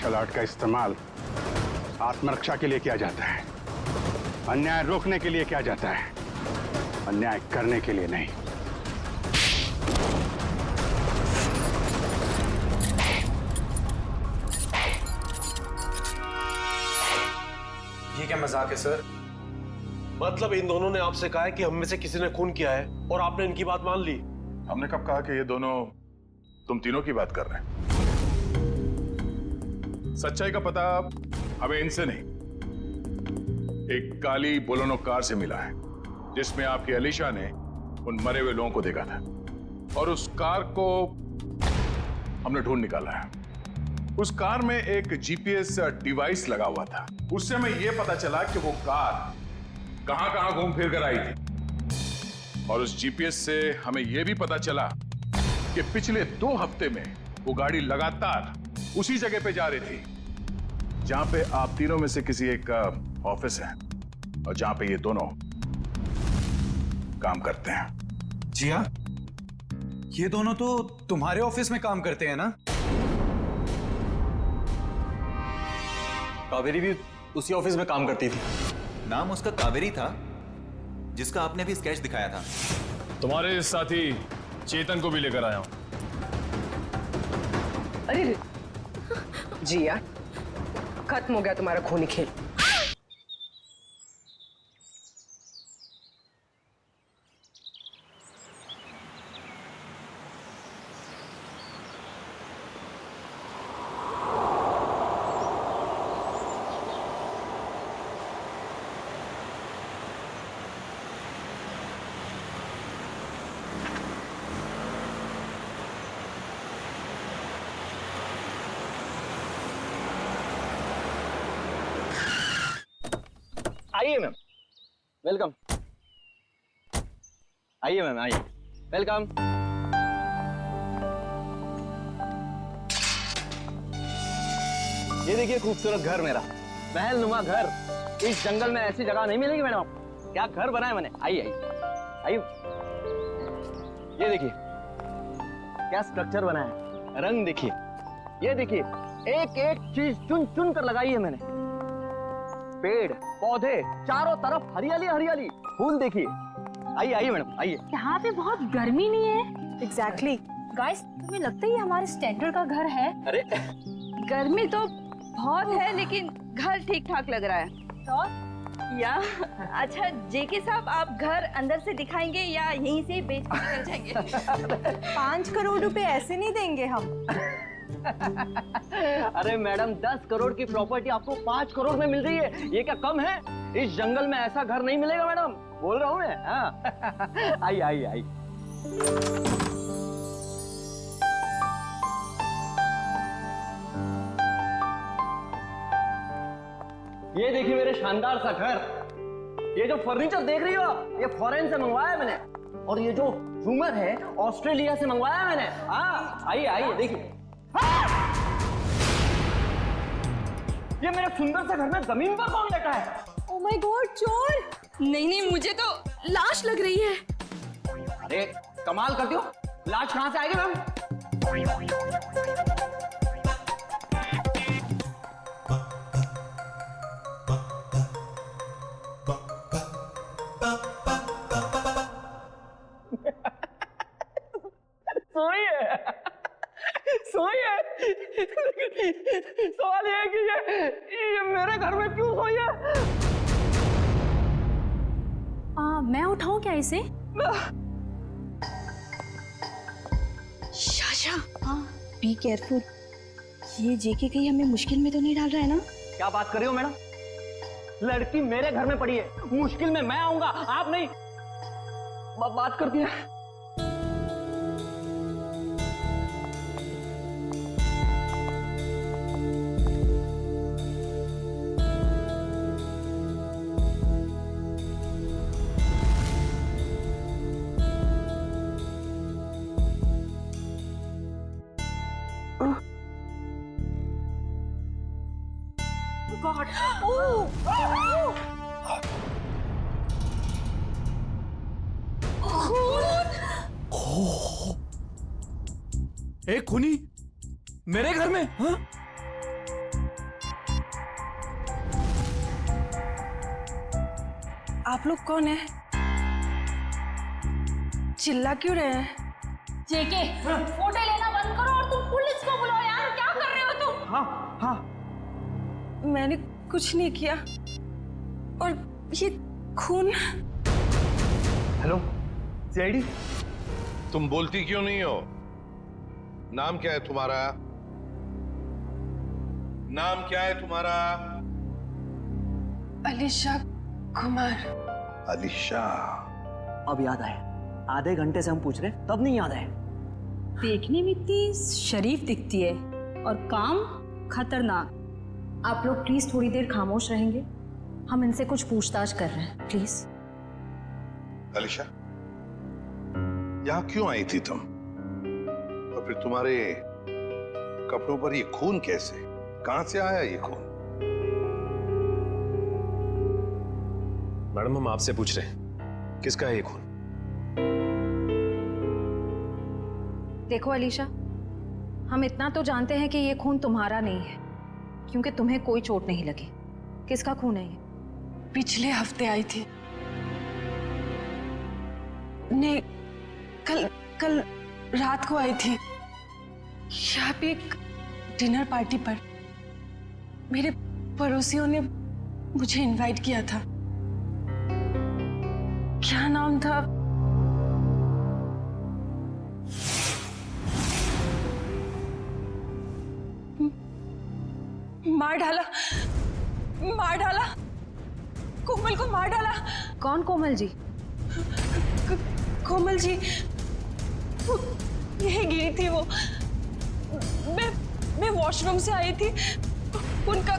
Martial art का इस्तेमाल आत्मरक्षा के लिए किया जाता है, अन्याय रोकने के लिए किया जाता है, अन्याय करने के लिए नहीं। ये क्या मजाक है सर? मतलब इन दोनों ने आपसे कहा है कि हम में से किसी ने खून किया है और आपने इनकी बात मान ली? हमने कब कहा कि ये दोनों तुम तीनों की बात कर रहे हैं? सच्चाई का पता हमें इनसे नहीं, एक काली बोलेरो कार से मिला है जिसमें आपकी अलीशा ने उन मरे हुए लोगों को देखा था, और उस कार को हमने ढूंढ निकाला है। उस कार में एक जीपीएस डिवाइस लगा हुआ था। उससे हमें यह पता चला कि वो कार कहां कहां घूम फिर कर आई थी, और उस जीपीएस से हमें यह भी पता चला कि पिछले 2 हफ्ते में वो गाड़ी लगातार उसी जगह पे जा रही थी जहां पे आप तीनों में से किसी एक का ऑफिस है और जहां पे ये दोनों काम करते हैं। जी हाँ, ये दोनों तो तुम्हारे ऑफिस में काम करते हैं ना? कावेरी भी उसी ऑफिस में काम करती थी। नाम उसका कावेरी था, जिसका आपने भी स्केच दिखाया था। तुम्हारे साथी चेतन को भी लेकर आया हूं। अरे जी यार, खत्म हो गया तुम्हारा खूनी खेल। आइए मैम, वेलकम। आइए मैम, आइए, वेलकम। ये देखिए खूबसूरत घर मेरा, महल नुमा घर। इस जंगल में ऐसी जगह नहीं मिलेगी मैडम। क्या घर बनाया मैंने। आइए आइए आइए, ये देखिए क्या स्ट्रक्चर बनाया है, रंग देखिए, ये देखिए एक एक चीज चुन चुन कर लगाई है मैंने। पेड़ पौधे चारों तरफ हरियाली हरियाली, फूल देखिए। आइए आइए मैडम, आइए। यहाँ पे बहुत गर्मी नहीं है? एग्जैक्टली। गाइस, तुम्हें लगता है ये हमारे स्टैंडर्ड का घर है? अरे गर्मी तो बहुत है, लेकिन घर ठीक ठाक लग रहा है। तो या अच्छा जेके साहब, आप घर अंदर से दिखाएंगे या यहीं से बेच के निकल जाएंगे? 5 करोड़ रुपए ऐसे नहीं देंगे हम। अरे मैडम, 10 करोड़ की प्रॉपर्टी आपको 5 करोड़ में मिल रही है, ये क्या कम है? इस जंगल में ऐसा घर नहीं मिलेगा मैडम, बोल रहा हूँ मैं। हाँ। आइए आइए आइए। ये देखिए मेरे शानदार सा घर। ये जो फर्नीचर देख रही हो आप, ये फॉरेन से मंगवाया है मैंने, और ये जो झूमर है ऑस्ट्रेलिया से मंगवाया है मैंने। हाँ, आइए आइए देखिए। ये मेरे सुंदर से घर में जमीन पर कौन बैठा है? ओह माय गॉड, चोर! नहीं नहीं, मुझे तो लाश लग रही है। अरे कमाल करती हो, लाश कहां से आएगी मैम? सोई है। सवाल ये है कि ये मेरे घर में क्यों सोई है? मैं उठाऊं क्या इसे? शाशा, हाँ, बी केयरफुल। ये जेके कहीं हमें मुश्किल में तो नहीं डाल रहा है ना? क्या बात कर रही हो मैडम? लड़की मेरे घर में पड़ी है, मुश्किल में मैं आऊंगा, आप नहीं। बात करती है। गॉड! एक खूनी मेरे घर में? हाँ? आप लोग कौन है? चिल्ला क्यों रहे हैं? जेके फोटो लेना बंद करो और तुम पुलिस को बुलाओ यार, क्या कर रहे हो तुम? हाँ हाँ, मैंने कुछ नहीं किया। और ये खून। Hello CID. तुम बोलती क्यों नहीं हो? नाम क्या है तुम्हारा? नाम क्या है तुम्हारा? अलीशा कुमार। अलीशा। अब याद आया, आधे घंटे से हम पूछ रहे तब नहीं याद आया। देखने में इतनी शरीफ दिखती है और काम खतरनाक। आप लोग प्लीज थोड़ी देर खामोश रहेंगे, हम इनसे कुछ पूछताछ कर रहे हैं, प्लीज। अलीशा, यहां क्यों आई थी तुम? और फिर तुम्हारे कपड़ों पर ये खून कैसे? कहां से आया ये खून? मैडम, हम आपसे पूछ रहे हैं, किसका है ये खून? देखो अलीशा, हम इतना तो जानते हैं कि ये खून तुम्हारा नहीं है, क्योंकि तुम्हें कोई चोट नहीं लगी। किसका खून है ये? पिछले हफ्ते आई थी। नहीं, कल रात को आई थी। यहाँ पे एक डिनर पार्टी पर मेरे पड़ोसियों ने मुझे इनवाइट किया था। क्या नाम था? मार डाला कोमल को, मार डाला। कौन कोमल जी? कोमल जी यही गिरी थी वो। मैं वॉशरूम से आई थी, उनका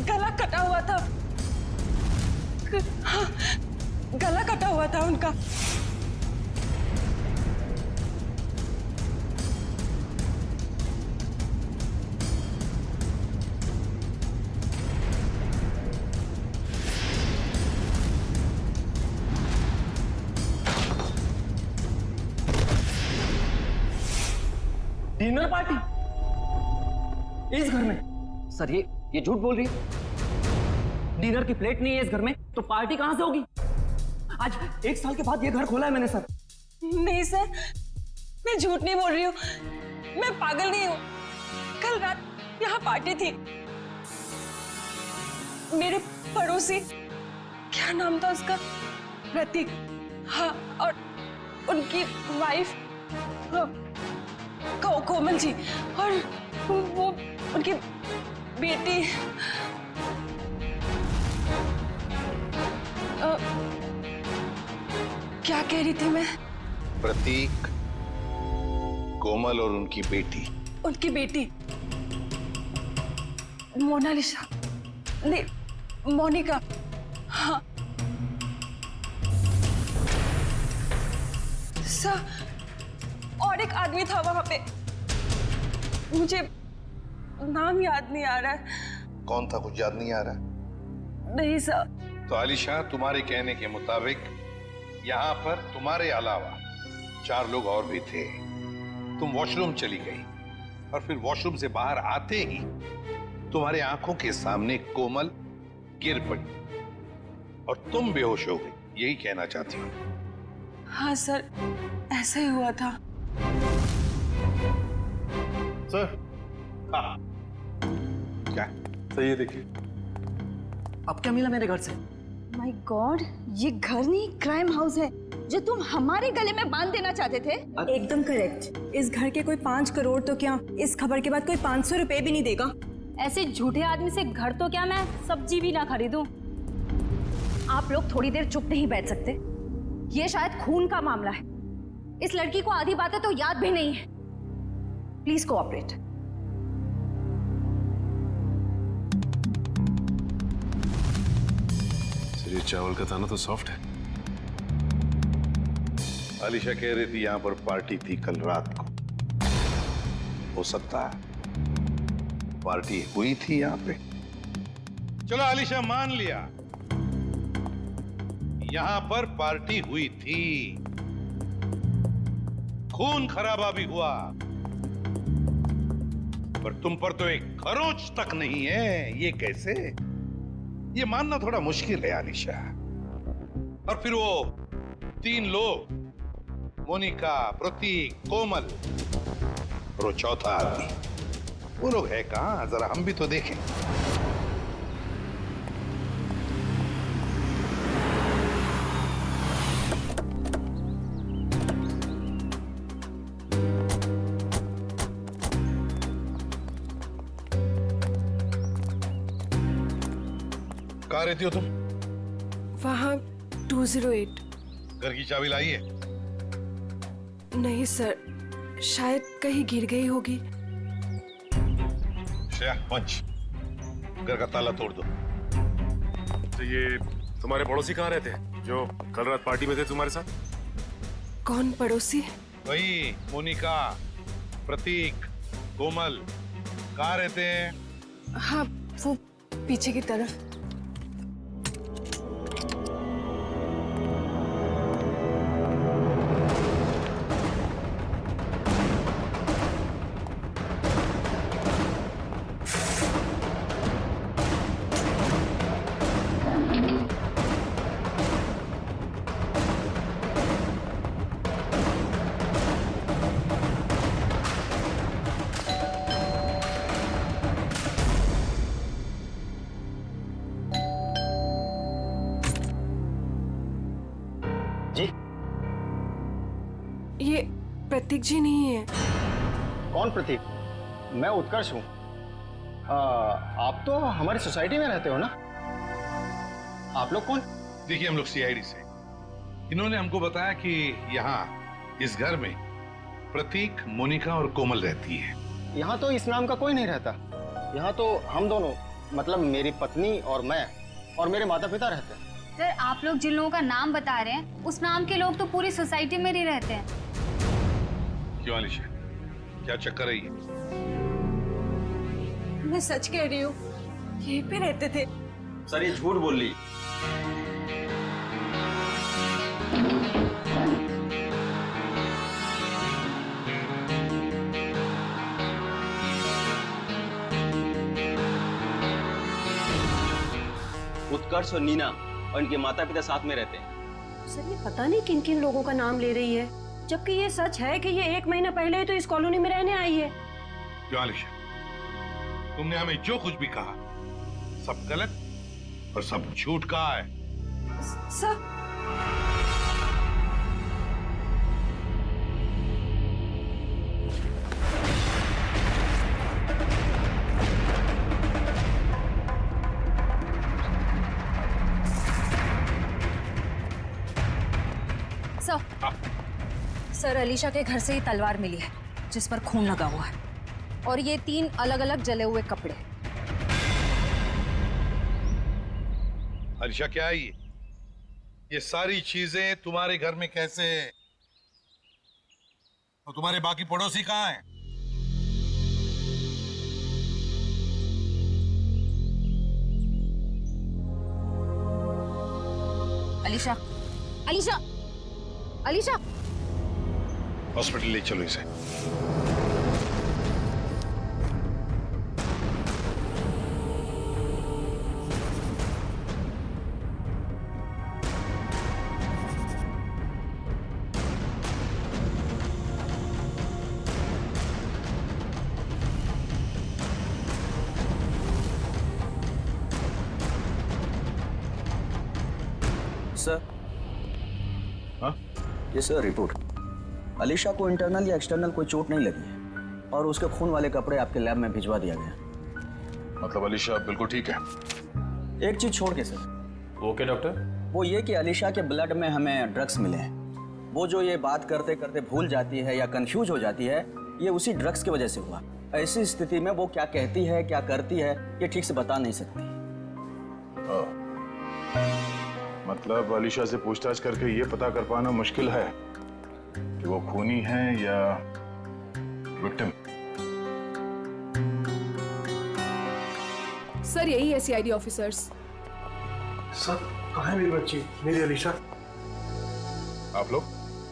गला कटा हुआ था। हाँ, गला कटा हुआ था उनका। डिनर पार्टी इस घर में? सर ये झूठ बोल रही है। डिनर की प्लेट नहीं है इस घर में, तो पार्टी कहां से होगी? आज 1 साल के बाद ये घर खोला है मैंने सर। नहीं सर, मैं झूठ नहीं बोल रही हूँ, मैं पागल नहीं हूँ। कल रात यहाँ पार्टी थी। मेरे पड़ोसी, क्या नाम था उसका? प्रतीक। हाँ, और उनकी वाइफ कोमल जी, और वो उनकी बेटी। क्या कह रही थी मैं? प्रतीक, कोमल और उनकी बेटी। उनकी बेटी मोनालिसा, नहीं मोनिका। हाँ सर, और एक आदमी था वहां पे, मुझे नाम याद नहीं आ रहा है। कौन था? कुछ याद नहीं आ रहा? नहीं सर। तो अलीशा, तुम्हारे कहने के मुताबिक यहाँ पर तुम्हारे अलावा 4 लोग और भी थे। तुम वॉशरूम चली गई और फिर वॉशरूम से बाहर आते ही तुम्हारे आंखों के सामने कोमल गिर पड़ी और तुम बेहोश हो गई। यही कहना चाहती हूँ? हाँ सर, ऐसा ही हुआ था। सर। हाँ, क्या सही है? देखिए, अब क्या मिला मेरे घर से? माय गॉड, ये घर नहीं क्राइम हाउस है जो तुम हमारे गले में बांध देना चाहते थे। एकदम करेक्ट। इस घर के कोई 5 करोड़ तो क्या, इस खबर के बाद कोई 500 रुपए भी नहीं देगा। ऐसे झूठे आदमी से घर तो क्या, मैं सब्जी भी ना खरीदूं। आप लोग थोड़ी देर चुप नहीं बैठ सकते? ये शायद खून का मामला है। इस लड़की को आधी बातें तो याद भी नहीं है। Please cooperate. ये चावल का दाना तो सॉफ्ट है। अलीशा कह रही थी यहाँ पर पार्टी थी कल रात को। हो सकता है पार्टी हुई थी यहाँ पे। चलो अलीशा, मान लिया यहाँ पर पार्टी हुई थी, खून खराबा भी हुआ, पर तुम पर तो एक खरोच तक नहीं है। ये कैसे? ये मानना थोड़ा मुश्किल है अलीशा। और फिर वो 3 लोग, मोनिका, प्रतीक, कोमल और वो चौथा आदमी, वो लोग है कहां? जरा हम भी तो देखें। कहाँ रहती हो तुम? वहाँ 208। घर की चाबी लाई है? नहीं सर, शायद कहीं गिर गई होगी। श्रेया, पंच, घर का ताला तोड़ दो। तो ये तुम्हारे पड़ोसी कहाँ रहते हैं जो कल रात पार्टी में थे तुम्हारे साथ? कौन पड़ोसी? वही मोनिका, प्रतीक, कोमल, कहाँ रहते हैं? हाँ, वो पीछे की तरफ। ये प्रतीक जी नहीं है। कौन प्रतीक? मैं उत्कर्ष हूँ। आप तो हमारी सोसाइटी में रहते हो ना? आप लोग कौन? देखिए, हम लोग सीआईडी से। इन्होंने हमको बताया कि यहाँ इस घर में प्रतीक, मोनिका और कोमल रहती है। यहाँ तो इस नाम का कोई नहीं रहता। यहाँ तो हम दोनों, मतलब मेरी पत्नी और मैं और मेरे माता पिता रहते हैं। सर, आप लोग जिन लोगों का नाम बता रहे हैं, उस नाम के लोग तो पूरी सोसाइटी में ही रहते हैं। क्यों अलीशा, क्या चक्कर है ये? मैं सच कह रही हूँ, यहीं पे रहते थे। सर, ये झूठ बोल रही। उत्कर्ष और नीना और इनके माता पिता साथ में रहते हैं। सर, ये पता नहीं किन किन लोगों का नाम ले रही है, जबकि ये सच है कि ये 1 महीना पहले ही तो इस कॉलोनी में रहने आई है। क्यों अलीशा, तुमने हमें जो कुछ भी कहा सब गलत और सब झूठ कहा है। सर, सर, अलीशा के घर से ही तलवार मिली है जिस पर खून लगा हुआ है, और ये 3 अलग-अलग जले हुए कपड़े। अलीशा, क्या है ये सारी चीजें तुम्हारे घर में कैसे? और तुम्हारे बाकी पड़ोसी कहाँ हैं? अलीशा, अलीशा, अलीशा! हॉस्पिटल ले चलो इसे। सर, हाँ? ये सर रिपोर्ट। अलीशा को इंटरनल या एक्सटर्नल कोई चोट नहीं लगी है और उसके खून वाले कपड़े आपके लैब में भिजवा दिया गया। मतलब अलीशा बिल्कुल ठीक है? एक चीज छोड़ के सर। Okay doctor. वो ये कि अलीशा के ब्लड में हमें ड्रग्स मिले हैं। वो जो ये बात करते करते भूल जाती है या कंफ्यूज हो जाती है, ये उसी ड्रग्स की वजह से हुआ। ऐसी स्थिति में वो क्या कहती है, क्या करती है, ये ठीक से बता नहीं सकती। मतलब अलीशा से पूछताछ करके ये पता कर पाना मुश्किल है कि वो खूनी है या विक्टिम। सर, यही है सीआईडी ऑफिसर्स। सर, कहाँ है मेरी बच्ची, मेरी अलीशा? आप लोग?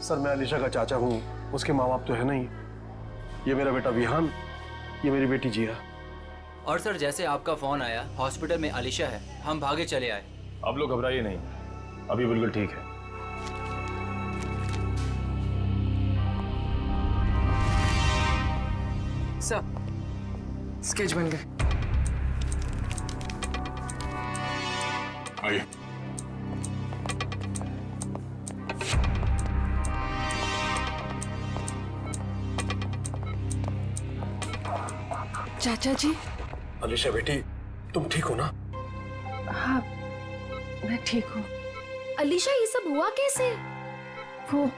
सर, मैं अलीशा का चाचा हूँ, उसके माँ बाप तो है नहीं। ये मेरा बेटा विहान, ये मेरी बेटी जिया। और सर, जैसे आपका फोन आया हॉस्पिटल में अलीशा है, हम भागे चले आए। आप लोग घबराइए नहीं, अभी बिल्कुल ठीक है। सर स्केच बन गए। आइए। चाचा जी। अलीशा बेटी, तुम ठीक हो ना? हाँ, मैं ठीक हूँ। अलीशा, ये सब हुआ कैसे? वो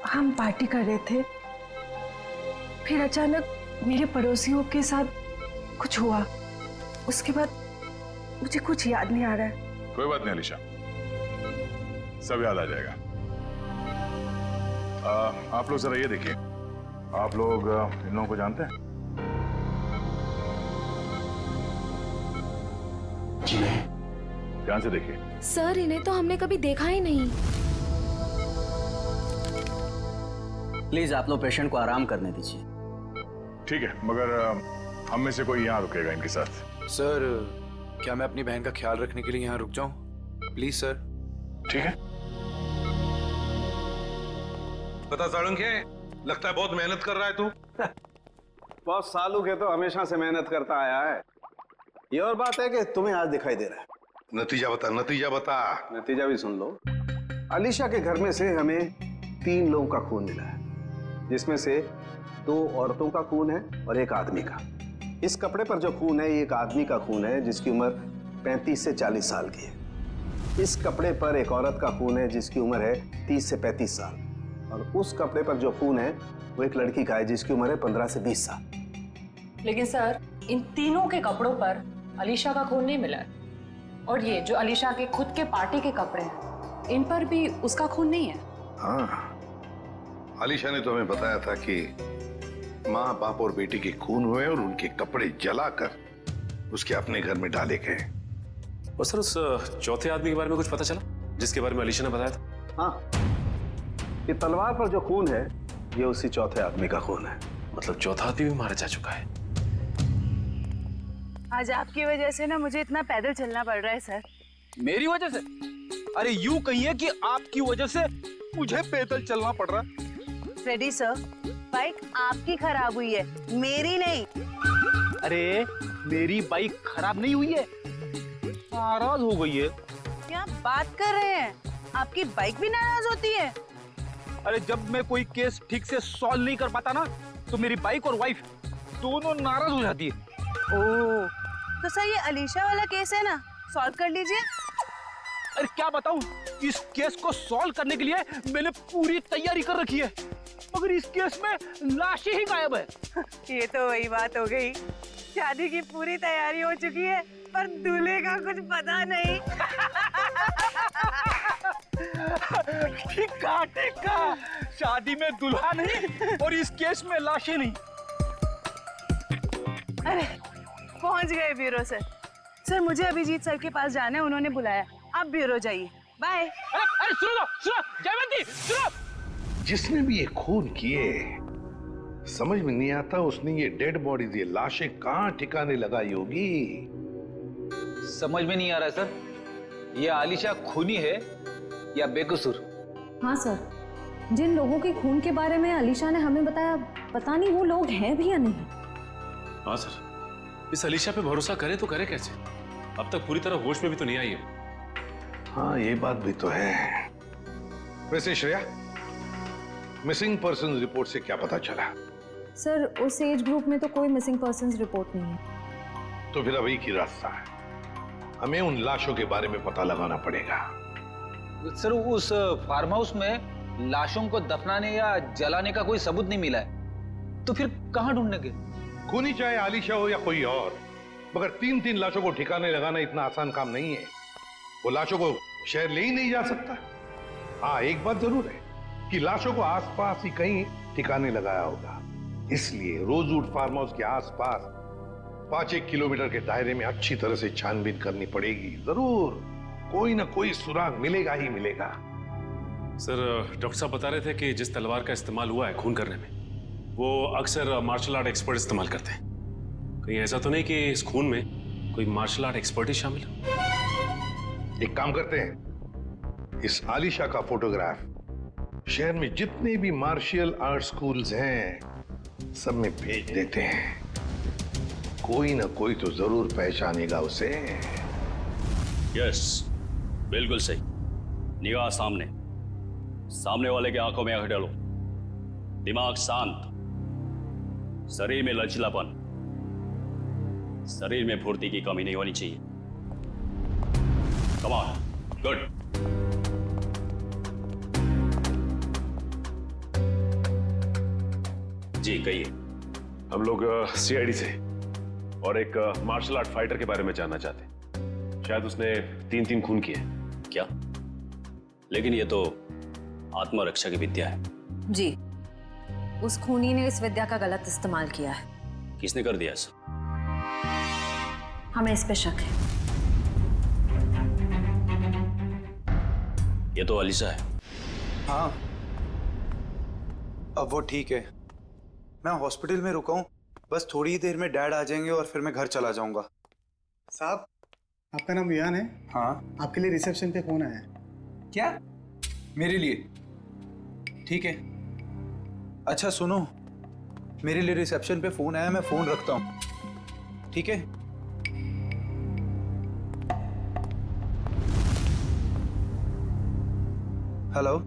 हम पार्टी कर रहे थे, फिर अचानक मेरे पड़ोसियों के साथ कुछ हुआ। उसके बाद मुझे कुछ याद नहीं आ रहा है। कोई बात नहीं अलीशा, सब याद आ जाएगा। आप लोग जरा ये देखिए, आप लोग इन लोगों को जानते हैं? जी नहीं। ध्यान से देखिए। सर, इन्हें तो हमने कभी देखा ही नहीं। प्लीज आप लोग पेशेंट को आराम करने दीजिए। ठीक है, मगर हम में से कोई यहाँ रुकेगा इनके साथ? सर, क्या मैं अपनी बहन का ख्याल रखने के लिए यहाँ रुक जाऊं? Please sir. ठीक है। बता साळुंखे, लगता है बहुत मेहनत कर रहा है तू। बहुत सालों के तो हमेशा से मेहनत करता आया है। ये और बात है कि तुम्हें आज दिखाई दे रहा है। नतीजा बता, नतीजा बता। नतीजा भी सुन लो। अलीशा के घर में से हमें 3 लोगों का खून मिला है, जिसमें से 2 औरतों का खून है और 1 आदमी का। इस कपड़े पर जो खून है, ये एक आदमी का खून है जिसकी उम्र 35 से 40 साल की है। इस कपड़े पर एक औरत का खून है जिसकी उम्र है 30 से 35 साल। और उस कपड़े पर जो खून है वो एक लड़की का है जिसकी उम्र है 15 से 20 साल। लेकिन सर, इन तीनों के कपड़ों पर अलीशा का खून नहीं मिला है। और ये जो अलीशा के खुद के पार्टी के कपड़े हैं, इन पर भी उसका खून नहीं है। हाँ, अलीशा ने तो हमें बताया था कि माँ, बाप और बेटी के खून हुए और उनके कपड़े जलाकर उसके अपने घर में डाले गए। और सर, उस चौथे आदमी के बारे में कुछ पता चला, जिसके बारे में अलीशा ने बताया था? हाँ, ये तलवार पर जो खून है, ये उसी चौथे आदमी का खून है। मतलब चौथा आदमी भी मारा जा चुका है। आज आपकी वजह से ना मुझे इतना पैदल चलना पड़ रहा है सर। मेरी वजह से? अरे यूं कहिए कि आपकी वजह से मुझे पैदल चलना पड़ रहा है। फ्रेडी सर, बाइक आपकी खराब हुई है, मेरी नहीं। अरे मेरी बाइक खराब नहीं हुई है, नाराज हो गई है। क्या बात कर रहे हैं? आपकी बाइक भी नाराज होती है? अरे जब मैं कोई केस ठीक से सॉल्व नहीं कर पाता ना, तो मेरी बाइक और वाइफ दोनों नाराज हो जाती है। ओह, तो सर ये अलीशा वाला केस है ना, सॉल्व कर लीजिए। अरे क्या बताऊं, इस केस को सॉल्व करने के लिए मैंने पूरी तैयारी कर रखी है, मगर इस केस में लाशें ही गायब है। ये तो वही बात हो गई, शादी की पूरी तैयारी हो चुकी है पर दूल्हे का कुछ पता नहीं। ठीक कहा, शादी में दुल्हा नहीं और इस केस में लाशें नहीं। अरे पहुंच गए ब्यूरो सर। सर मुझे अभिजीत सर के पास जाना है, उन्होंने बुलाया। आप ब्यूरो जाइए, बाय। अरे सुनो जयवंती, सुनो। जिसने भी ये खून किए, समझ में नहीं आता उसने ये डेड बॉडीज, ये लाशें कहाँ ठिकाने लगाई होगी। समझ में नहीं आ रहा सर, ये आलिशा खूनी है या बेकसूर? हाँ सर, जिन लोगों के खून के बारे में अलीशा ने हमें बताया, पता नहीं वो लोग हैं भी या नहीं। हाँ सर, इस अलीशा पे भरोसा करें तो करें कैसे? अब तक पूरी तरह होश में भी तो नहीं आई है। हाँ, ये बात भी तो है। वैसे श्रेया, मिसिंग पर्सन रिपोर्ट से क्या पता चला? सर, उस एज ग्रुप में तो कोई मिसिंग पर्संस रिपोर्ट नहीं है। तो फिर अब एक ही रास्ता है, हमें उन लाशों के बारे में पता लगाना पड़ेगा। सर, उस फार्म हाउस में लाशों को दफनाने या जलाने का कोई सबूत नहीं मिला है, तो फिर कहाँ ढूंढने के? खूनी चाहे आलिशा हो या कोई और, मगर 3-3 लाशों को ठिकाने लगाना इतना आसान काम नहीं है। वो लाशों को शहर ले ही नहीं जा सकता। हाँ, एक बात जरूर है कि लाशों को आसपास ही कहीं ठिकाने लगाया होगा, इसलिए रोजवुड फार्म हाउस के आसपास 5-1 किलोमीटर के दायरे में अच्छी तरह से छानबीन करनी पड़ेगी। जरूर कोई ना कोई सुराग मिलेगा ही मिलेगा। सर, डॉक्टर साहब बता रहे थे कि जिस तलवार का इस्तेमाल हुआ है खून करने में, वो अक्सर मार्शल आर्ट एक्सपर्ट इस्तेमाल करते हैं। कहीं ऐसा तो नहीं कि इस खून में कोई मार्शल आर्ट एक्सपर्ट ही शामिल है? एक काम करते हैं, इस आलिशा का फोटोग्राफ शहर में जितने भी मार्शल आर्ट स्कूल्स हैं सब में भेज देते हैं, कोई ना कोई तो जरूर पहचानेगा उसे। यस, बिल्कुल सही। निगाह सामने, सामने वाले की आंखों में आंख डालो, दिमाग शांत, शरीर में लचीलापन, शरीर में फुर्ती की कमी नहीं होनी चाहिए। Come on, good. जी कहिए। हम लोग सीआईडी से और एक मार्शल आर्ट फाइटर के बारे में जानना चाहते हैं। शायद उसने 3 खून किए। क्या? लेकिन ये तो आत्मरक्षा की विद्या है। जी, उस खूनी ने इस विद्या का गलत इस्तेमाल किया है। किसने कर दिया ऐसा? हमें इस पे शक है। ये तो अलीशा है। हाँ, अब वो ठीक है। मैं हॉस्पिटल में रुका हूँ, बस थोड़ी ही देर में डैड आ जाएंगे और फिर मैं घर चला जाऊंगा। साहब, आपका नाम विहान है? हाँ। आपके लिए रिसेप्शन पे फोन आया है। क्या? मेरे लिए? ठीक है। अच्छा सुनो, मेरे लिए रिसेप्शन पे फोन आया, मैं फोन रखता हूँ, ठीक है? हेलो।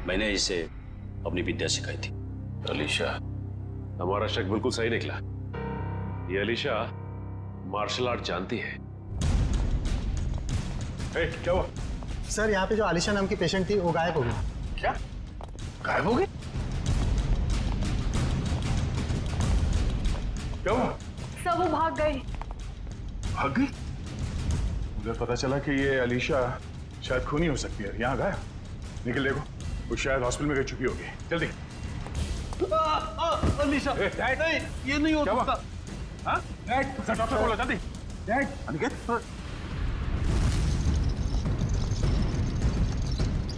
मैंने इसे अपनी विद्या सिखाई थी। अलीशा, हमारा शक बिल्कुल सही निकला। ये अलीशा मार्शल आर्ट जानती है। क्या हुआ? सर, यहाँ पे जो आलिशा नाम की पेशेंट थी वो गायब हो गई। क्या? गायब हो गई? क्या हुआ? सब वो भाग गई। भाग गई? मुझे पता चला कि ये अलीशा शायद खूनी हो सकती है। यहाँ गायब। निकल देखो, वो शायद हॉस्पिटल में गई चुकी होगी। जल्दी। अलीशा, नहीं, ये नहीं हो सकता। हाँ? डॉक्टर बोलो जल्दी। डैड, अनिकेत,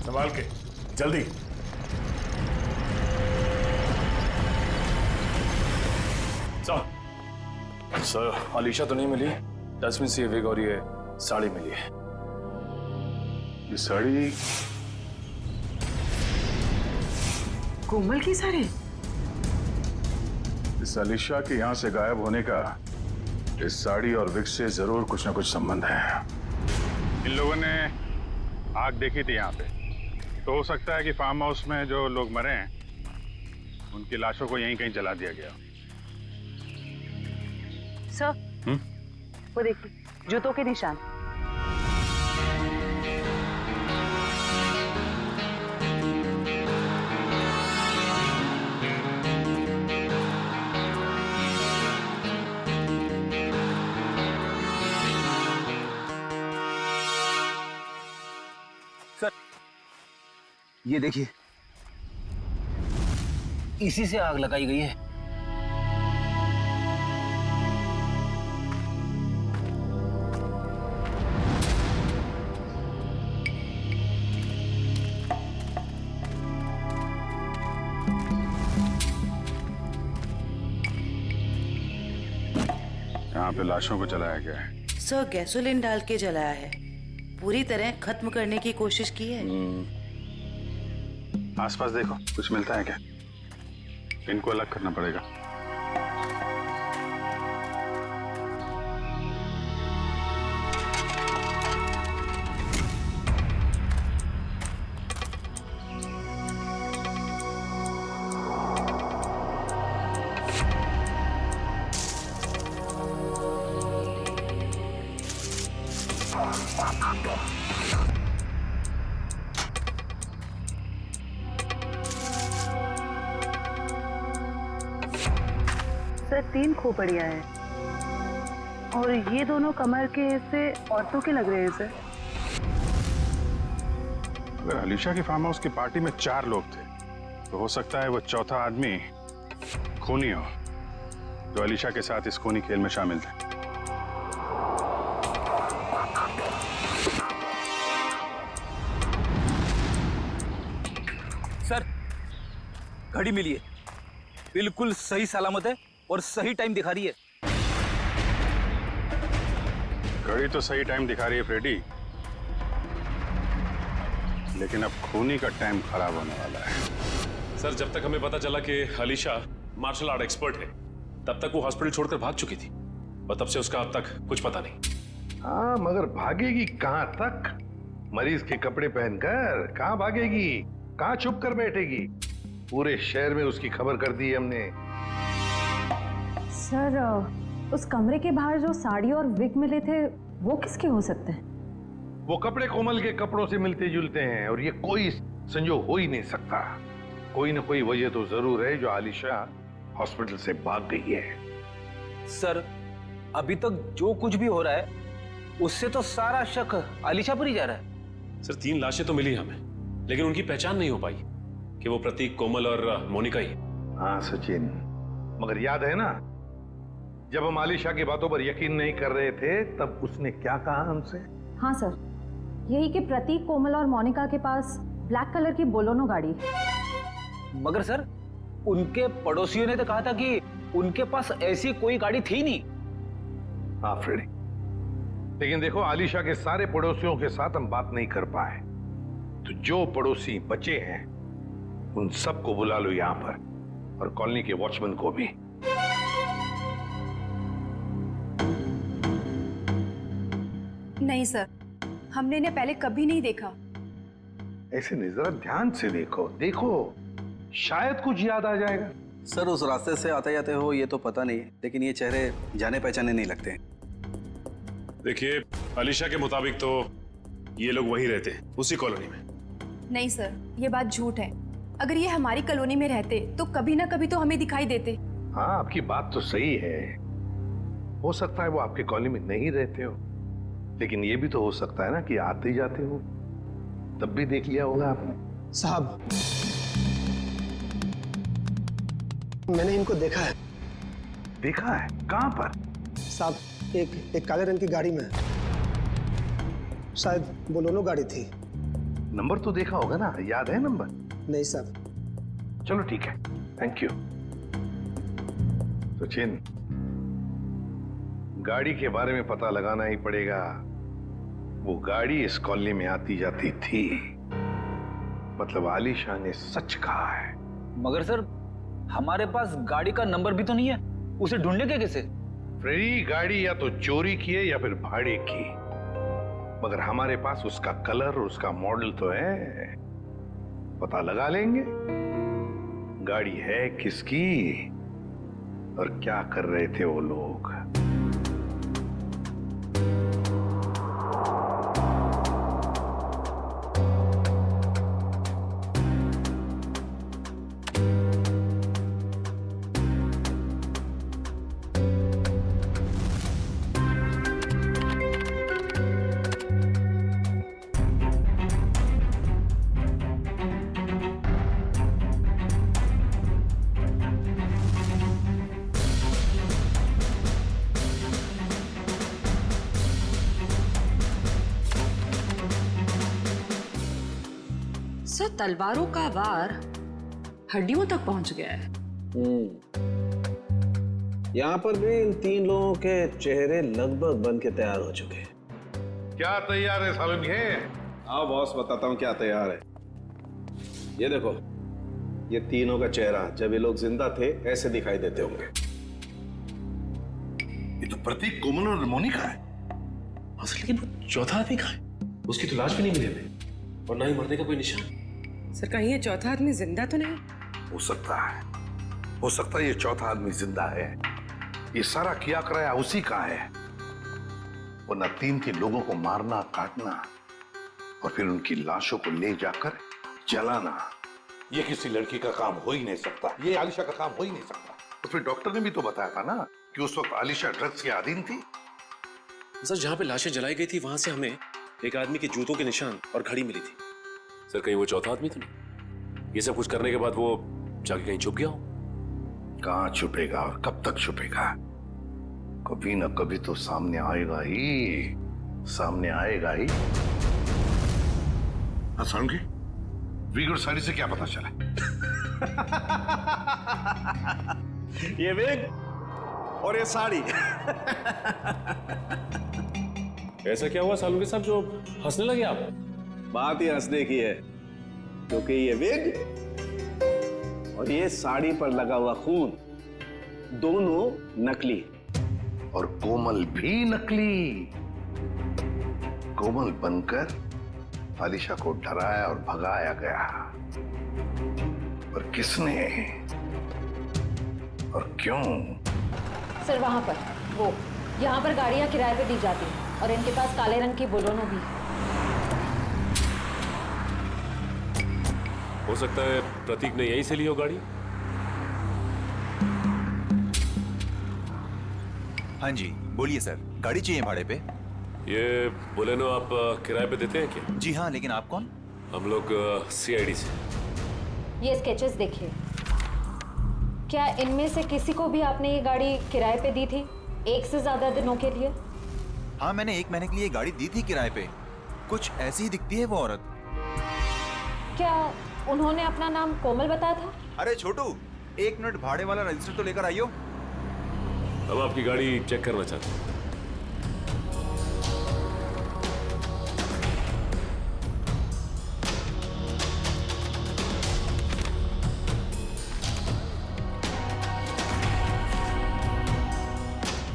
संभाल के, जल्दी। सर, अलीशा तो नहीं मिली। दसवीं से विग और ये साड़ी मिली है। ये साड़ी कोमल की साड़ी? इस अलीशा के यहाँ से गायब होने का इस साड़ी और विग से जरूर कुछ ना कुछ संबंध है। इन लोगों ने आग देखी थी यहाँ पे, तो हो सकता है कि फार्म हाउस में जो लोग मरे हैं उनकी लाशों को यहीं कहीं जला दिया गया। सर, वो देखिए, जूतों के निशान। सर, ये देखिए, इसी से आग लगाई गई है। यहाँ पे लाशों को जलाया गया है। सर, गैसोलीन डाल के जलाया है। पूरी तरह खत्म करने की कोशिश की है। आसपास देखो, कुछ मिलता है क्या? इनको अलग करना पड़ेगा। सर, 3 खोपड़ियाँ हैं और ये दोनों कमर के हिस्से औरतों के लग रहे हैं सर। अगर अलीशा की फार्म हाउस की पार्टी में 4 लोग थे, तो हो सकता है वो चौथा आदमी खूनी हो, जो अलीशा के साथ इस खूनी खेल में शामिल थे। सर, घड़ी मिली है, बिल्कुल सही सलामत है और सही टाइम दिखा रही है। घड़ी तो सही टाइम दिखा रही है फ्रेडी, लेकिन अब खूनी का टाइम खराब होने वाला है। सर जब तक हमें पता चला कि अलीशा मार्शल आर्ट एक्सपर्ट है, तब तक वो हॉस्पिटल छोड़कर भाग चुकी थी और तब से उसका अब तक कुछ पता नहीं। हाँ, मगर भागेगी कहां तक? मरीज के कपड़े पहनकर कहां भागेगी? कहां छुप कर बैठेगी? पूरे शहर में उसकी खबर कर दी है हमने। सर उस कमरे के बाहर जो साड़ी और विग मिले थे वो किसके हो सकते हैं? वो कपड़े कोमल के कपड़ों से मिलते जुलते हैं और ये कोई संजोग हो ही नहीं सकता। कोई ना कोई वजह तो जरूर है जो आलिशा हॉस्पिटल से भाग गई है। सर अभी तक जो कुछ भी हो रहा है उससे तो सारा शक आलिशा पर ही जा रहा है। सर 3 लाशें तो मिली हमें, लेकिन उनकी पहचान नहीं हो पाई कि वो प्रतीक, कोमल और मोनिका ही। हाँ सचिन, मगर याद है ना जब हम आलिशा की बातों पर यकीन नहीं कर रहे थे तब उसने क्या कहा हमसे? हाँ सर, यही कि प्रतीक, कोमल और मोनिका के पास ब्लैक कलर की बोलोनो गाड़ी है। मगर सर उनके पड़ोसियों ने तो कहा था कि उनके पास ऐसी कोई गाड़ी थी नहीं। हाँ फ्रेडी, लेकिन देखो आलिशा के सारे पड़ोसियों के साथ हम बात नहीं कर पाए, तो जो पड़ोसी बचे हैं उन सबको बुला लो यहां पर और कॉलोनी के वॉचमैन को भी। नहीं सर, हमने इन्हें पहले कभी नहीं देखा। ऐसे नहीं, जरा ध्यान से देखो, देखो शायद कुछ याद आ जाएगा। सर उस रास्ते से आते जाते हो ये तो पता नहीं, लेकिन ये चेहरे जाने पहचाने नहीं लगते हैं। देखिए अलीशा के मुताबिक तो ये लोग वहीं रहते हैं, उसी कॉलोनी में। नहीं सर, ये बात झूठ है। अगर ये हमारी कॉलोनी में रहते तो कभी ना कभी तो हमें दिखाई देते। हाँ आपकी बात तो सही है, हो सकता है वो आपके कॉलोनी में नहीं रहते हो, लेकिन ये भी तो हो सकता है ना कि आते जाते हो, तब भी देख लिया होगा आपने। साहब मैंने इनको देखा है। देखा है? कहां पर? साहब एक काले रंग की गाड़ी में, शायद बोलोनो गाड़ी थी। नंबर तो देखा होगा ना, याद है नंबर? नहीं साहब। चलो ठीक है, थैंक यू। सचिन, गाड़ी के बारे में पता लगाना ही पड़ेगा। वो गाड़ी इस कॉलोनी में आती जाती थी, मतलब आलिशा ने सच कहा है। मगर सर हमारे पास गाड़ी का नंबर भी तो नहीं है, उसे ढूंढने कैसे? फ्रेडी, गाड़ी या तो चोरी की है या फिर भाड़े की, मगर हमारे पास उसका कलर और उसका मॉडल तो है, पता लगा लेंगे गाड़ी है किसकी और क्या कर रहे थे वो लोग। सर तलवारों का वार हड्डियों तक पहुंच गया है। यहाँ पर भी इन 3 लोगों के चेहरे लगभग बन के तैयार हो चुके हैं। क्या तैयार है सालन के? हाँ बॉस, बताता हूँ क्या तैयार है। ये देखो, ये तीनों का चेहरा जब ये लोग जिंदा थे ऐसे दिखाई देते होंगे। ये तो प्रतीक, कोमल और मोनिका है। लेकिन वो चौथा आदमी कहाँ है? उसकी तो लाश भी नहीं मिली हमें और ना ही मरने का कोई निशान। सर कहीं ये चौथा आदमी जिंदा तो नहीं? हो सकता है ये चौथा आदमी जिंदा है। ये सारा किया कराया उसी का है, वरना 3 लोगों को मारना, काटना और फिर उनकी लाशों को ले जाकर जलाना, ये किसी लड़की का काम हो ही नहीं सकता, ये आलिशा का काम हो ही नहीं सकता। तो फिर डॉक्टर ने भी तो बताया था ना कि उस वक्त आलिशा ड्रग्स के अधीन थी। सर जहाँ पे लाशें जलाई गई थी वहां से हमें एक आदमी के जूतों के निशान और घड़ी मिली थी। सर कहीं वो चौथा आदमी तो नहीं? ये सब कुछ करने के बाद वो जाके कहीं छुप गया हो? कहां छुपेगा और कब तक छुपेगा? कभी ना कभी तो सामने आएगा ही, सामने आएगा ही। हाँ सालुंके, वीगुर साड़ी से क्या पता चला? ये विग और ये साड़ी। ऐसा क्या हुआ सालू के साथ जो हंसने लगे आप? बात ही हंसने की है, क्योंकि ये विग और ये साड़ी पर लगा हुआ खून दोनों नकली और कोमल भी नकली। कोमल बनकर आलिशा को डराया और भगाया गया, और किसने और क्यों? सर वहाँ पर वो यहाँ पर गाड़ियाँ किराए पे दी जाती हैं और इनके पास काले रंग की बोलोनो भी। हो सकता है प्रतीक ने यहीं से ली हो गाड़ी। हाँ जी बोलिए सर, गाड़ी चाहिए भाड़े पे? ये बोलेनो आप किराए पे देते हैं क्या? जी हाँ, लेकिन आप कौन? हम लोग CID से। ये स्केचेस देखिए, क्या इनमें से किसी को भी आपने ये गाड़ी किराए पे दी थी एक से ज्यादा दिनों के लिए? हाँ, मैंने 1 महीने के लिए गाड़ी दी थी किराए पे। कुछ ऐसी ही दिखती है वो औरत। क्या उन्होंने अपना नाम कोमल बताया था? अरे छोटू, 1 मिनट, भाड़े वाला रजिस्टर तो लेकर आइयो। हम आपकी गाड़ी चेक करना चाहते हैं।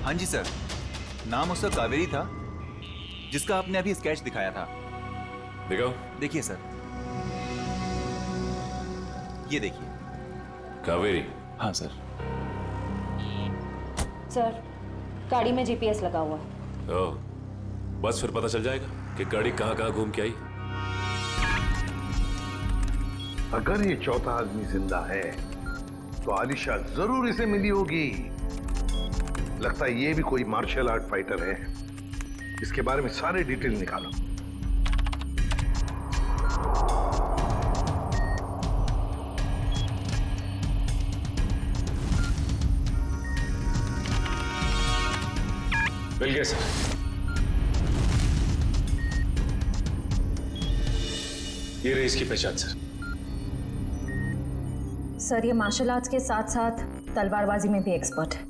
हाँ जी सर, नाम उसका कावेरी था, जिसका आपने अभी स्केच दिखाया था। दिखाओ। देखिए सर, ये देखिए। कावेरी? हाँ सर। सर गाड़ी में GPS लगा हुआ है। ओह, बस फिर पता चल जाएगा कि गाड़ी कहाँ घूम के आई। अगर ये चौथा आदमी जिंदा है तो आलिशा जरूर इसे मिली होगी। लगता है ये भी कोई मार्शल आर्ट फाइटर है। इसके बारे में सारे डिटेल निकालो। मिल गया सर। ये रही इसकी पहचान सर। सर ये मार्शल आर्ट्स के साथ साथ तलवारबाजी में भी एक्सपर्ट है।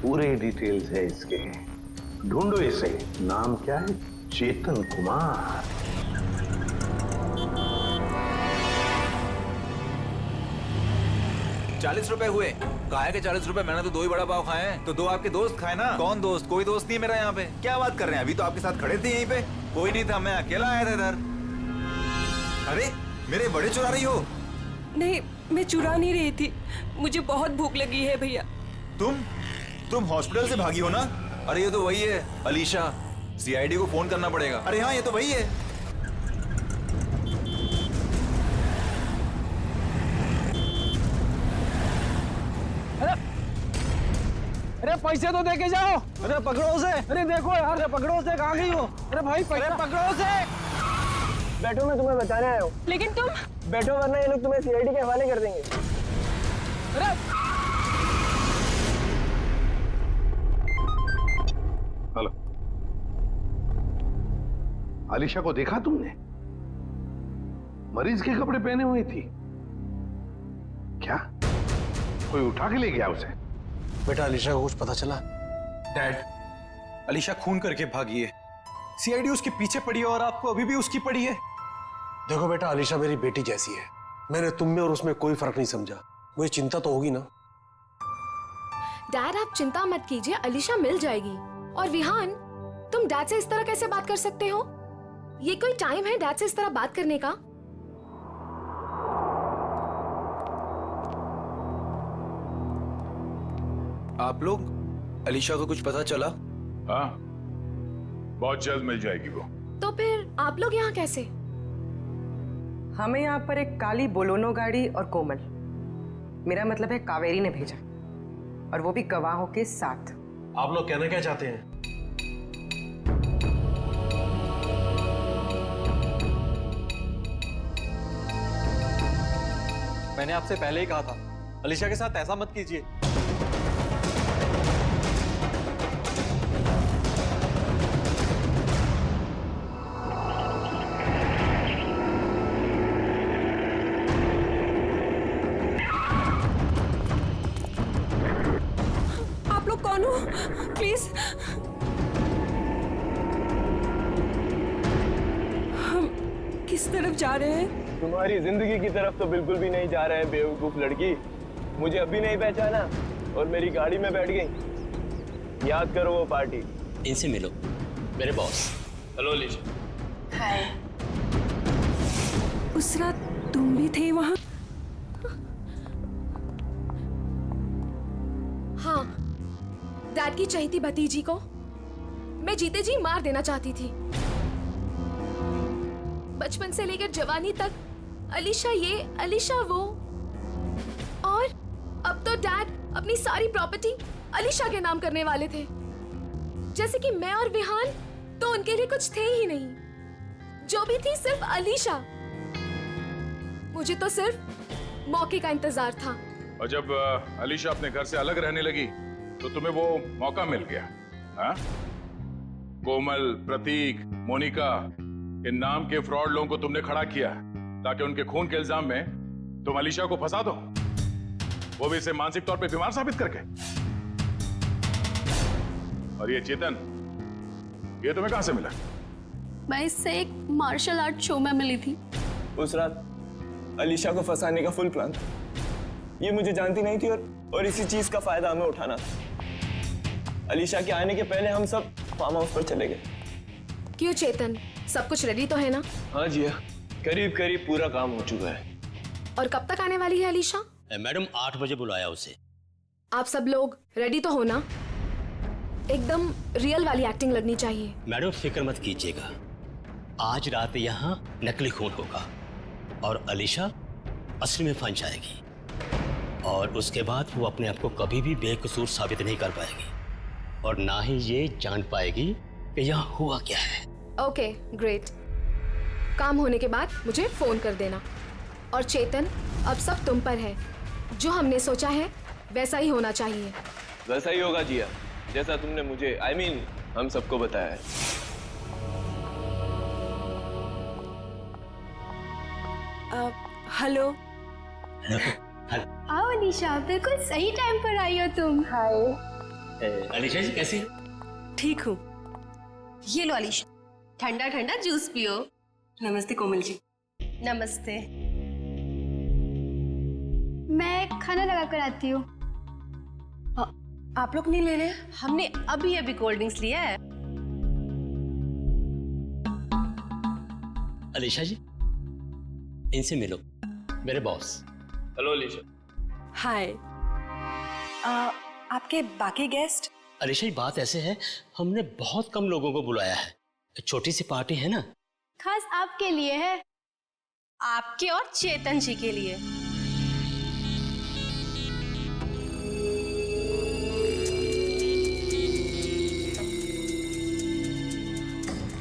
पूरे डिटेल्स है इसके, ढूंढो इसे। नाम क्या है? चेतन कुमार। ₹40 हुए। काहे के ₹40? मैंने तो 2 ही बड़ा पाव खाए हैं। तो 2 आपके दोस्त खाए ना। कौन दोस्त? कोई दोस्त नहीं है मेरा यहाँ पे। क्या बात कर रहे हैं? अभी तो आपके साथ खड़े थे यहीं पे। कोई नहीं था, मैं अकेला आया था इधर। अरे मेरे बड़े चुरा रही हो? नहीं, मैं चुरा नहीं रही थी, मुझे बहुत भूख लगी है भैया। तुम हॉस्पिटल से भागी हो ना? अरे ये तो वही है अलीशा। CID को फोन करना पड़ेगा। अरे हाँ, ये तो वही है। अरे पैसे तो देके जाओ। अरे पकड़ो उसे। अरे देखो यार, अरे पकड़ो उसे, कहाँ गई हो? अरे भाई पैसे पकड़ो उसे। बैठो, मैं तुम्हें बताने आया हूँ। लेकिन तुम बैठो वरना ये लोग तुम्हें CID के हवाले कर देंगे। अरे हेलो, आलिशा को देखा तुमने? मरीज के कपड़े पहने हुई थी। क्या कोई उठा के ले गया उसे? बेटा अलीशा को कुछ पता चला? डैड, अलीशा खून करके भागी है। CID उसके पीछे पड़ी है और आपको अभी भी उसकी पड़ी है। देखो बेटा, अलीशा मेरी बेटी जैसी है। मैंने तुम में और उसमें कोई फर्क नहीं समझा। मुझे चिंता तो होगी ना। डैड आप चिंता मत कीजिए, अलीशा मिल जाएगी। और विहान, तुम डैड से इस तरह कैसे बात कर सकते हो? ये कोई टाइम है डैड से इस तरह बात करने का? आप लोग, अलीशा को कुछ पता चला? हाँ, बहुत जल्द मिल जाएगी वो। तो फिर आप लोग यहाँ कैसे? हमें यहाँ पर एक काली बोलोनो गाड़ी और कोमल, मेरा मतलब है कावेरी ने भेजा, और वो भी गवाहों के साथ। आप लोग कहना क्या चाहते हैं? मैंने आपसे पहले ही कहा था, अलीशा के साथ ऐसा मत कीजिए। प्लीज। हम किस तरफ जा रहे हैं? तुम्हारी जिंदगी की तरफ तो बिल्कुल भी नहीं जा रहे हैं बेवकूफ लड़की। मुझे अभी नहीं पहचाना और मेरी गाड़ी में बैठ गई। याद करो वो पार्टी। इनसे मिलो, मेरे बॉस। हेलो अलीशा। हाय। उस रात तुम भी थे वहां? हाँ, डैड की चहेती भतीजी को मैं जीते जी मार देना चाहती थी। बचपन से लेकर जवानी तक अलीशा ये, अलीशा वो, और अब तो डैड अपनी सारी प्रॉपर्टी अलीशा के नाम करने वाले थे। जैसे कि मैं और विहान तो उनके लिए कुछ थे ही नहीं। जो भी थी सिर्फ अलीशा। मुझे तो सिर्फ मौके का इंतजार था। और जब अलीशा अपने घर से अलग रहने लगी तो तुम्हें वो मौका मिल गया, हाँ? कोमल, प्रतीक, मोनिका, इन नाम के फ्रॉड लोगों को तुमने खड़ा किया ताकि उनके खून के इल्जाम में तुम अलीशा को फंसा दो, वो भी इसे मानसिक तौर पे बीमार साबित करके। और ये चेतन, ये तुम्हें कहां से मिला? मैं इससे एक मार्शल आर्ट शो में मिली थी। उस रात अलीशा को फंसाने का फुल प्लान था। ये मुझे जानती नहीं थी और इसी चीज का फायदा हमें उठाना था। अलीशा के आने के पहले हम सब फार्म हाउस पर चले गए। क्यों चेतन, सब कुछ रेडी तो है ना? हाँ जिया, करीब करीब पूरा काम हो चुका है। और कब तक आने वाली है अलीशा? मैडम 8 बजे बुलाया उसे। आप सब लोग रेडी तो हो ना? एकदम रियल वाली एक्टिंग लगनी चाहिए। मैडम फिक्र मत कीजिएगा, आज रात यहाँ नकली खून होगा और अलीशा असली में फंस जाएगी और उसके बाद वो अपने आप को कभी भी बेकसूर साबित नहीं कर पाएगी और ना ही ये जान पाएगी कि यहाँ हुआ क्या है। Okay, great. काम होने के बाद मुझे फोन कर देना। और चेतन, अब सब तुम पर है। जो हमने सोचा है वैसा ही होना चाहिए। वैसा ही होगा जिया, जैसा तुमने मुझे हम सबको बताया है। हेलो। आओ अलीशा, बिल्कुल सही टाइम पर आई हो तुम। हाय। अलीशा जी कैसी? ठीक हूँ। ये लो अलीशा, ठंडा ठंडा जूस पियो। नमस्ते कोमल जी। नमस्ते। मैं खाना लगा कर आती हूँ। आप लोग नहीं ले रहे? हमने अभी अभी कोल्ड ड्रिंक्स लिया है। अलीशा जी, इनसे मिलो, मेरे बॉस। हेलो अलीशा। हाय। आपके बाकी गेस्ट? अलीशा जी बात ऐसे है, हमने बहुत कम लोगों को बुलाया है, छोटी सी पार्टी है ना। खास आपके लिए है। आपके और चेतन जी के लिए।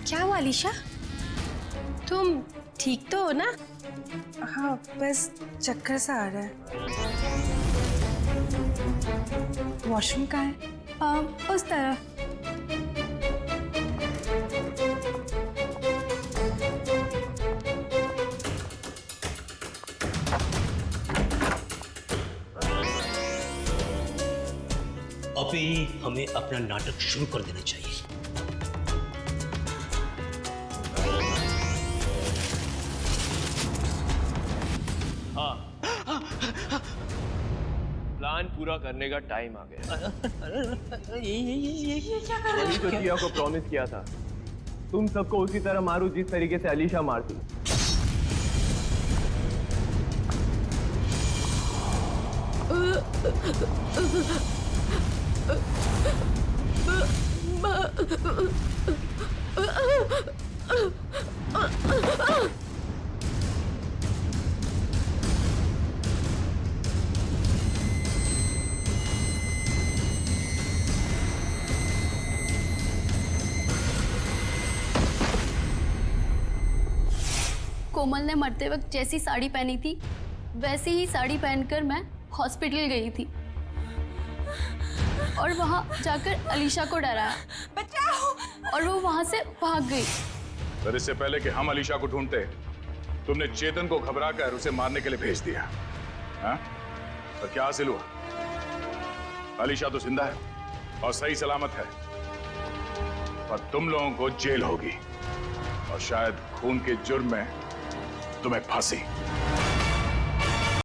क्या हुआ अलीशा? तुम ठीक तो हो ना? हाँ, बस चक्कर सा आ रहा है। वॉशरूम कहाँ है? उस तरफ। अभी हमें अपना नाटक शुरू कर देना चाहिए। प्लान पूरा करने का टाइम आ गया। वही तो जिया को प्रॉमिस किया था, तुम सबको उसी तरह मारूं जिस तरीके से अलीशा मारती। कोमल ने मरते वक्त जैसी साड़ी पहनी थी वैसी ही साड़ी पहनकर मैं हॉस्पिटल गई थी और वहां जाकर अलीशा को डराया। बचाओ! और वो वहां से भाग गई। पर इससे पहले कि हम अलीशा को ढूंढते, तुमने चेतन को घबराकर उसे मारने के लिए भेज दिया। हाँ? तो क्या हासिल हुआ? अलीशा तो जिंदा है और सही सलामत है, पर तुम लोगों को जेल होगी और शायद खून के जुर्म में तुम्हें फांसी।